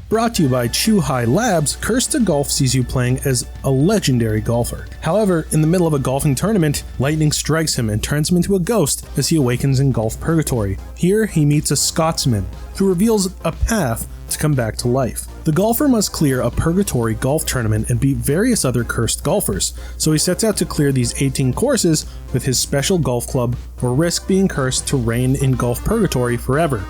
Brought to you by Chuhai Labs, Curse to Golf sees you playing as a legendary golfer. However, in the middle of a golfing tournament, lightning strikes him and turns him into a ghost as he awakens in golf purgatory. Here, he meets a Scotsman, who reveals a path to come back to life. The golfer must clear a purgatory golf tournament and beat various other cursed golfers, so he sets out to clear these 18 courses with his special golf club or risk being cursed to reign in golf purgatory forever.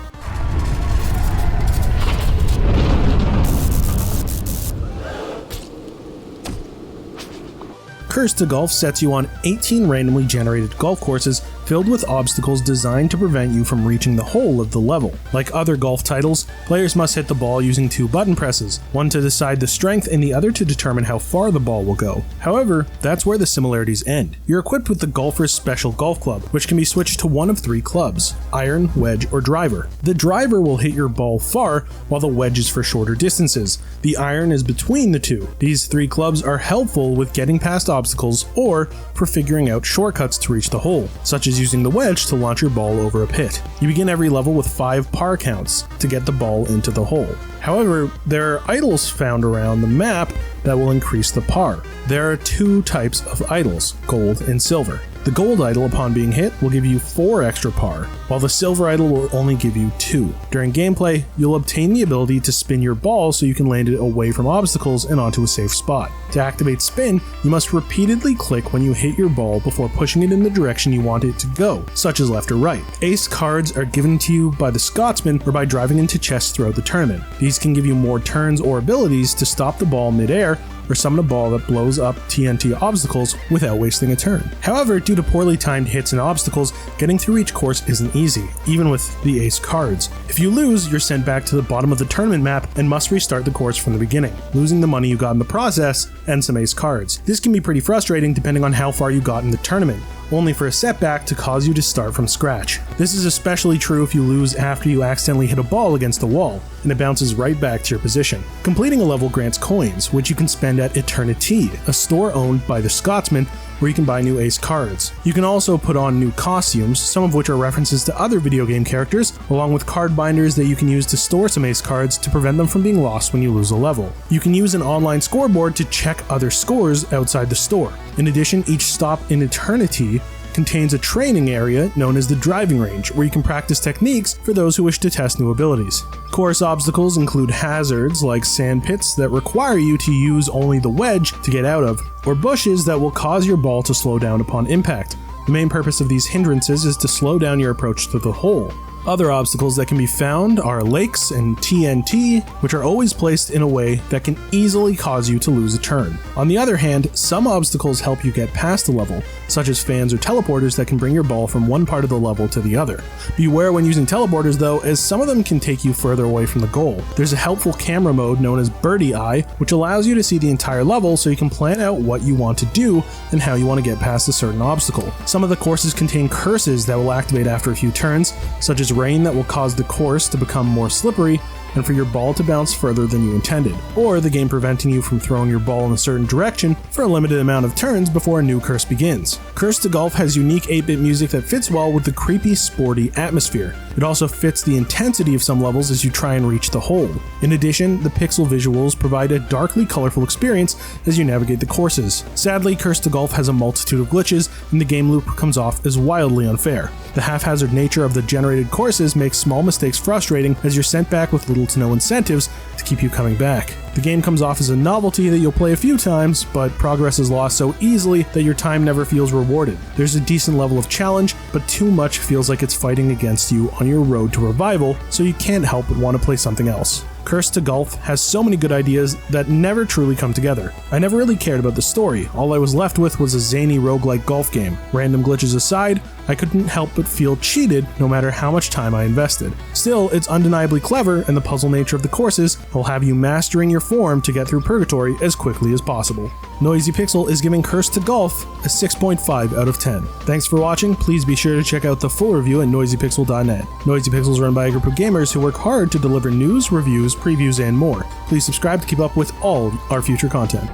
Curse to Golf sets you on 18 randomly generated golf courses filled with obstacles designed to prevent you from reaching the whole of the level. Like other golf titles, players must hit the ball using 2 button presses, one to decide the strength and the other to determine how far the ball will go. However, that's where the similarities end. You're equipped with the golfer's special golf club, which can be switched to one of 3 clubs: iron, wedge, or driver. The driver will hit your ball far, while the wedge is for shorter distances. The iron is between the two. These 3 clubs are helpful with getting past obstacles or for figuring out shortcuts to reach the hole, such as using the wedge to launch your ball over a pit. You begin every level with 5 par counts to get the ball into the hole. However, there are idols found around the map that will increase the par. There are 2 types of idols, gold and silver. The gold idol, upon being hit, will give you 4 extra par, while the silver idol will only give you 2. During gameplay, you'll obtain the ability to spin your ball so you can land it away from obstacles and onto a safe spot. To activate spin, you must repeatedly click when you hit your ball before pushing it in the direction you want it to go, such as left or right. Ace cards are given to you by the Scotsman or by driving into chests throughout the tournament. These can give you more turns or abilities to stop the ball mid-air or summon a ball that blows up TNT obstacles without wasting a turn. However, due to poorly timed hits and obstacles, getting through each course isn't easy, even with the ace cards. If you lose, you're sent back to the bottom of the tournament map and must restart the course from the beginning, losing the money you got in the process and some ace cards. This can be pretty frustrating depending on how far you got in the tournament, only for a setback to cause you to start from scratch. This is especially true if you lose after you accidentally hit a ball against the wall, and it bounces right back to your position. Completing a level grants coins, which you can spend at Eternity, a store owned by the Scotsman, where you can buy new ace cards. You can also put on new costumes, some of which are references to other video game characters, along with card binders that you can use to store some ace cards to prevent them from being lost when you lose a level. You can use an online scoreboard to check other scores outside the store. In addition, each stop in Eternity contains a training area known as the driving range, where you can practice techniques for those who wish to test new abilities. Course obstacles include hazards like sand pits that require you to use only the wedge to get out of, or bushes that will cause your ball to slow down upon impact. The main purpose of these hindrances is to slow down your approach to the hole. Other obstacles that can be found are lakes and TNT, which are always placed in a way that can easily cause you to lose a turn. On the other hand, some obstacles help you get past the level, such as fans or teleporters that can bring your ball from one part of the level to the other. Beware when using teleporters though, as some of them can take you further away from the goal. There's a helpful camera mode known as Birdie Eye, which allows you to see the entire level so you can plan out what you want to do and how you want to get past a certain obstacle. Some of the courses contain curses that will activate after a few turns, such as rain that will cause the course to become more slippery and for your ball to bounce further than you intended, or the game preventing you from throwing your ball in a certain direction for a limited amount of turns before a new curse begins. Curse to Golf has unique 8-bit music that fits well with the creepy, sporty atmosphere. It also fits the intensity of some levels as you try and reach the hole. In addition, the pixel visuals provide a darkly colorful experience as you navigate the courses. Sadly, Curse to Golf has a multitude of glitches, and the game loop comes off as wildly unfair. The haphazard nature of the generated courses makes small mistakes frustrating as you're sent back with little to no incentives to keep you coming back. The game comes off as a novelty that you'll play a few times, but progress is lost so easily that your time never feels rewarded. There's a decent level of challenge, but too much feels like it's fighting against you on your road to revival, so you can't help but want to play something else. Curse to Golf has so many good ideas that never truly come together. I never really cared about the story. All I was left with was a zany roguelike golf game. Random glitches aside, I couldn't help but feel cheated no matter how much time I invested. Still, it's undeniably clever, and the puzzle nature of the courses will have you mastering your form to get through purgatory as quickly as possible. Noisy Pixel is giving Curse to Golf a 6.5 out of 10. Thanks for watching. Please be sure to check out the full review at noisypixel.net. Noisy Pixel is run by a group of gamers who work hard to deliver news, reviews, previews, and more. Please subscribe to keep up with all our future content.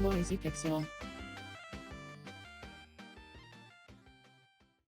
Noisy Pixel.